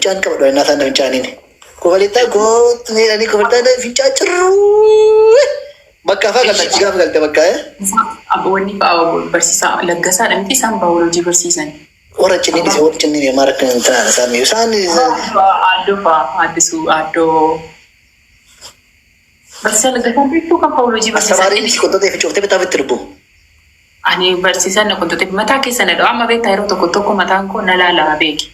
fincaan qaba dha innaa sana fincaaniin kofalitaa gootu ani kofalitaa fincaa jirru bakka afaa gallachi gaafa galte bakka abboonni barsiisaa laggasaa dhamti isaan baayoloojii barsiisan warra cinni maara kan ta'a saami isaan addoo barsiisaa laggasaa beektuu kan baayoloojii barsiisan astamaariin kontoota fi cooftee bitaa fitti dubbu ani barsiisan na kontoota mataa keessan dha amma beektaa yeroo tokko tokko mataan koo na laalaa beeki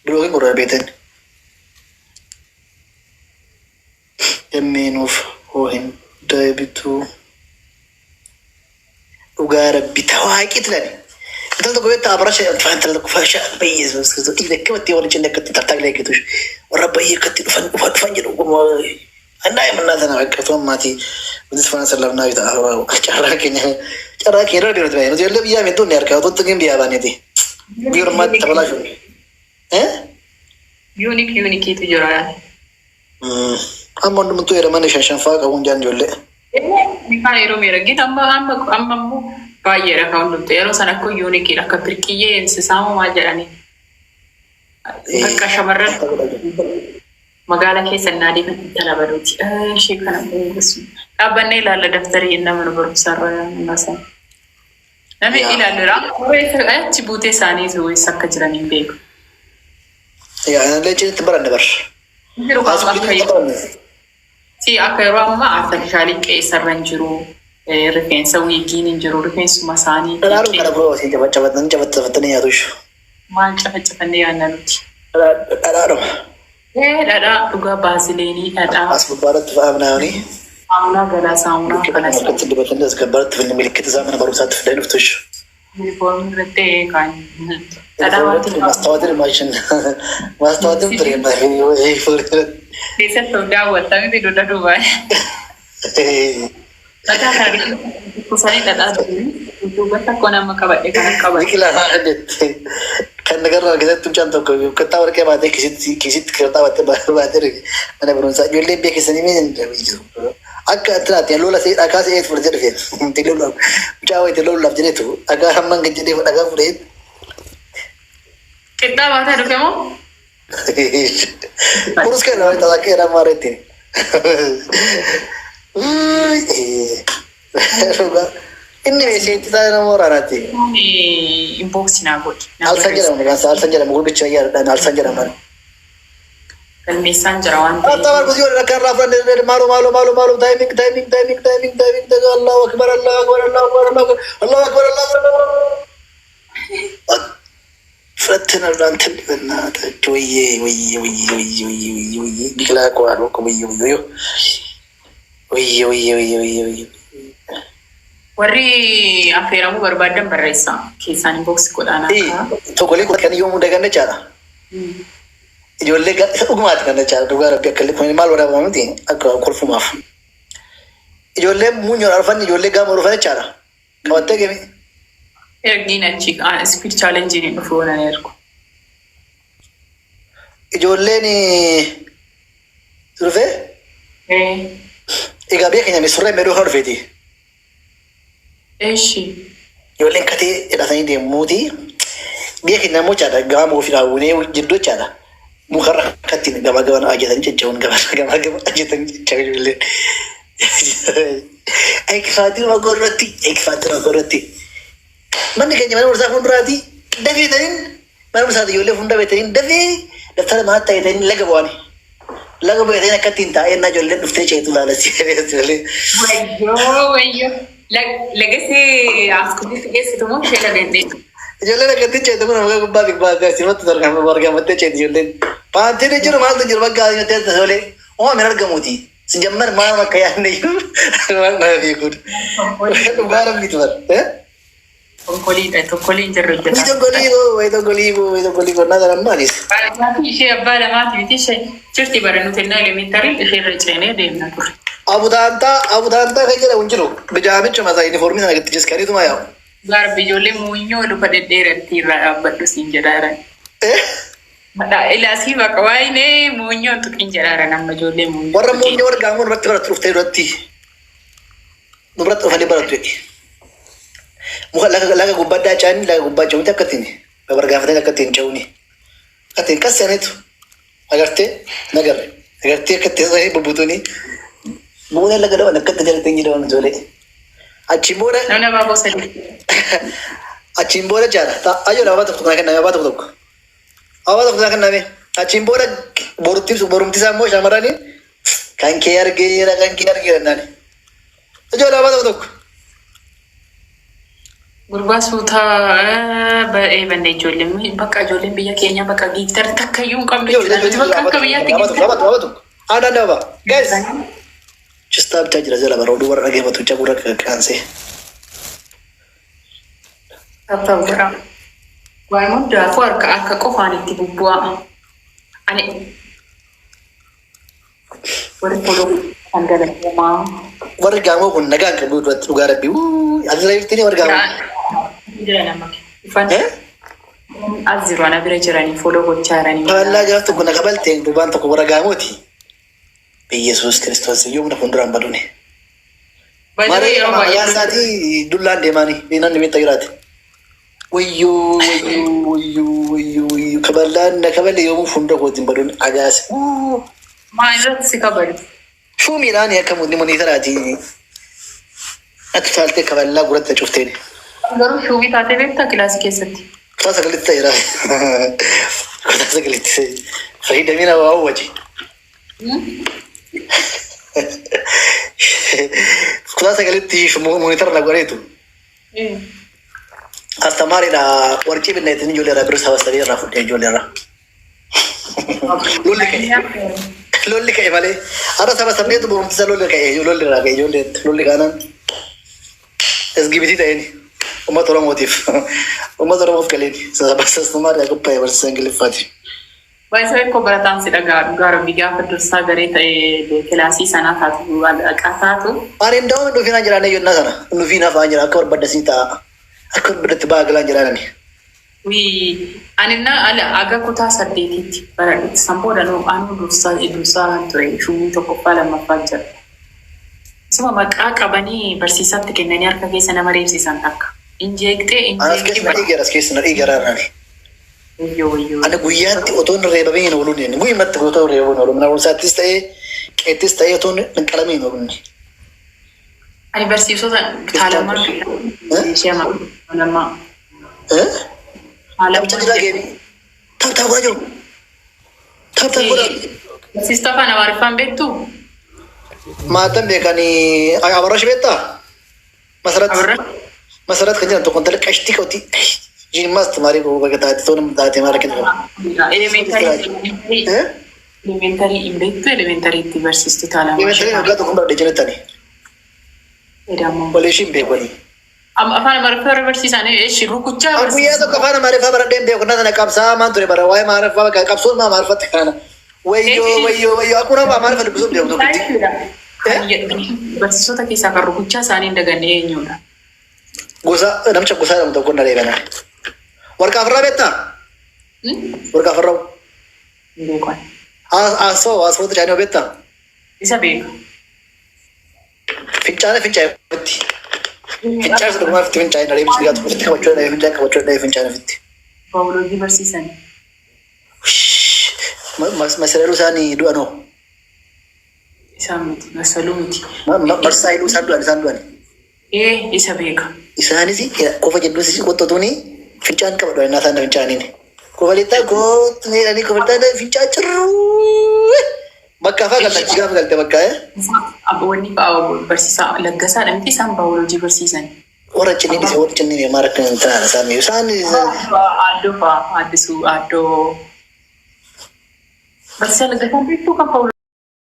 Dulu kan betan. Yaminuuf hohin daabitu ugaara bitawaaqiit lani. Intal tokko beektaa abarasha fantal tokko faasha bayyee soosoo dhiira kamatti waliin cinna akkatti tartaaqlee eeggatuuf warra bayyee akkatti dhufan jedhu kuma annaa himannaa sana akkatu ammaati wanti fana sallafnaa bitaa carraa keenya irra deematu nuti illee biyyaa miidhuun ni argaa otoo tuqiin biyyaa baaneeti biyya ormaatti taphalaa jiru. Unikiitu jira. Amma hundumtuu jedhaman shan qabuun jaan ijoollee. Nikaan yeroo miidhagina amma immoo baay'eedha kan hundumtuu yeroo sana akka yuunikiidha akka birqiyyee insisaama maal jedhanii. Bakka shamarran magaalaa keessa naadii kan tala baduuti. Ishee kana beeksisu. Dhaabbannee ilaalla daftarii nama nu barumsarra nasan. Namni ilaalluudha. Achi buutee isaanii eessa akka jiran hin beeku. Yaa leejiin baranne bar. Si akka yeroo ammaa artifishaalii qeessarra hin jiru rifeensa wiigiin hin jiru rifeensuma isaanii. Dhadhaadhu kana biroo si cafacafatanii yaadushu. Maal cafacafannee yaadna nuti? Dhadhaadhuma. Dhadhaa dhugaa baazileenii dhadhaa. As gubbaarratti fa'aamnaani. Saamunaa galaa saamunaa kanas. Akkatti dibatanii as gubbaarratti finni milikkita isaa mana barumsaatti fidanii dhuftushu. Uniform irratti kan Maastawaatiin maashin maastawaatiin tureen keessattuu daawwatamee fi dudda duubaa. Dhadhaa kana kusanii dhadhaa duuba tokko nama qabadhe kana qabadhe. Biqilaa kan nagarraa argatatti mucaan tokko kattaa warqee baatee kisitti kattaa baatee mana barumsaa ijoollee beekisanii jiru. Akka atiraati lola sai dhagaa sai furte dhufe tilola mucaa wayite lolaaf jedhetu dhagaa hamman gad jedhee dhagaa fudhee qixxaa baatee dhufe moo? Kurus kan nama tasaa keera maaretti. Inni meesheetti isaa nama waraanaatti. Inboxii naa godhi. Alsan jedhamu gurbicha yaadadhaan alsan jedhaman. Kalmeessaan jira waan ta'eef. Hatta barbaadu yoo kan raafan maalo timing Allahu akbar Frattina durante l'annata oye di là qua no come io oye warri affeeramu barbaadan barreessaa keessaan inbox godhaanaa tokko lee kan yoo munda ganna chaala ijoollee dhugumaati ganna chaala dhugaa rabbi akka kun maal waraabamti akka kolfumaaf ijoollee muunyoon arfan ijoollee gaama rufan chaala qabattee gemi ergiin achi speed challenge ni dhufu waan ergu ijoolleen rufe egaa beekanya misurree meedoo kan rufeeti eeshi ijoolleen katee hidhatanii deemuuti beekanya mochaadha gaama ofii dhaabunee jidduu chaadha mukarra kattiin gabaa gabaan ajjetan jechuun gabaa ajjetan jecha ijoolleen eekifaatii magorratti manni keenya mana barumsaa fuulduraati dafee ta'in mana barumsaati ijoollee fuuldura beetaniin dafee daftara maata ta'etaniin laga bu'anii akkatti hin taa'ee naa ijoolleen dhuftee ceetu laalasi wayyoo lagasee askubitti geessitu moo ishee lagannee ijoolleen akkatti ceetu kun amagaa gubbaa bibbaa simatti argamattee ceetu ijoolleen paantiin jiru maaltu jiru baggaa nyaatee tolee oomin argamuuti si jammar maal akka yaadne iyyuu maal naa beekuun dhugaa rabbiitu bar tokkoliin jirru jira. Tokkolii nada malis. Ishee abbaa lamaati miti ishee jirti bara nuti innaa elementarii ishee irra ceenee deemna ture. Abutaantaa kan jedhamu hin jiru. Bijaamicha masaa uniformii sana gatti jiskaniituma yaa'u. Garbi ijoollee muunyoo luka dhedheeratti irraa dhaabbadhu siin jedhaaran. Ilaasii baqa waayinee muunyoo tuqiin jedhaaran amma ijoollee muunyoo. Warra muunyoo warra gaamuun irratti barattu dhuftee duratti. Dubaratti dhufanii barattu. muka laga gubbaddaa caanii laga gubbaa ce'uuti akkattiin babargaafatanii akkattiin ce'uuni akkattiin kassaniitu agartee nagarre agartee akkattiin sahee bubbutuuni bu'uuna laga dhawan akkatti jalatti hin jedhaman ijoollee achiin booda achiin booda jaala ayyoo abaa tokko naa kenname abaa tokko naa kenname achiin booda borumtisaa immoo shamarranii kan kee argeera naani ijoollee abaa tokko gurbaa suutaa ba'ee banne ijoolleen bakka ijoolleen biyya keenya bakka giitar takka iyyuu hin qabne bakka akka biyyaatti aadaan dabaa guys chistaa bitaa jira jala bara oduu warra dhageeffatu cabura qaansee. Taphata waan hundaafuu harka qofaan itti bubbu'aa. Ani warri poloo kan galatamaa. Warri gaamoo kun nagaan kan duratti dhugaa rabbi. Asirra warri gaamoo. Jira nama. As jiru ana bira jiranii foloo gochaa jiranii. Faallaa gaaf tokko na qabalte duubaan tokko warra gaamooti. Yesus Kiristoos yoomna fuulduraan baduuni. Maree yaa isaatii dullaan deemaanii namni miidha jiraate. Wayyoo kaballaan na kaballe yoomuu fuuldura kootiin baduun agaase. Maa irratti si kabalu? Shuumiidhaan akka mudni taraati. Ati taaltee kaballaa gurratti cufteen. Garuu shuumii taatee beektaa kilaasii keessatti? Kutaa sagalitti ta'eera. Kutaa sagalitti fayyadamina waa wajji. Kutaa sagalitti monitara lagu areetu. Astamaariidha warqii binneetiin ijoollee irraa biroo saba sadii irraa fudhee ijoollee irraa. Lolli ka'e malee har'a saba sabneetu boomtisa lolli ka'e lolli irraa ka'e ijoollee lolli kaanaan SGBT ta'een uummata Oromootiif galeeni saba Astamaariidha qophaa'e barsiisa Ingiliffaati. Baay'ee tokko barataan si dhagaa gaafa dursaa garee ta'ee kilaasii sanaa taatu taatu. Ani nda'uun dhufiinaa jiraanne yennaa sana dhufiinaa fa'aa jira akka barbaadasii ta'a akka barbaadatti baagalaan jiraanani. Ani aga kutaa 8tti baradhutti sanboodha anu dursaa ture shumii tokkoffaa lammaffaa jira. Isuma maqaa qabanii barsiisatti kennanii harka keessa nama reebsisan takka. Injeektee. Anas keessa na dhiigaraarraani. Ana guyyaatti otoon reebamee hin ooluun inni guyyumatti otoon reebuun oolu mana barumsaattis ta'ee qeettis ta'ee otoon hin qalamee hin ooluun. Ani barsiisota taalamaa lamaa. Namicha jiraa geemi. Taphtaa godha jiru. Taphtaa godha. Barsiisota afaan Amaariffaan beektuu? Maatan beekanii Abarrash beektaa? Masarat kan jiran tokko intala qashtii qabdi. Jimas तुम्हारी को बगैर तो नम दाते मार के elementary imbetto elementary ti versisti tala elementary होगा तो कौन बड़े जने तनी पॉलिशिंग पे बनी afaan Amaariffaa barsiisaan shiru kuchaa aku ya तो afaan Amaariffaa bara dem beeku nana qabsaa maan ture bara waa'ee Amaariffaa qabsoon maa Amaariffatti kana wayyo aku nama Amaariffaa dubbisuun beeku barsiisota keessaa kan rukuchaa isaanii hin daganne eenyudha? Gosa namicha gosa nama tokko na deebana. Warqa afraa beektaa? Warqa afraa. Beekan. Asfoota chaanii beektaa? Isa beeka. Fincaana fitti. Fincaana isa dhugumaa fitti fincaana dha deemsi dhiyaatu fitti qabachuu dha fincaana fitti. Baawuloojii barsiisan. Masaluu isaanii du'anoo. Isaan miti masaluu miti. Marsaa hidhuu isaan du'an. Isa beeka. Isaanis qofa jedhuusi qottatuuni fincaan qabadhu ennaa isaan fincaaniin. Qofa littaa gootu miidhanii qofa littaa fincaa cirruu. Bakka afaa gallachi gaafa galte bakka Wanni barsiisaa laggasaadha miti isaan baawuloojii barsiisan. Warra cinni maara kan ta'an isaan Aaddoo fa'aa aaddisuu aaddoo barsiisaa laggasaan beektuu kan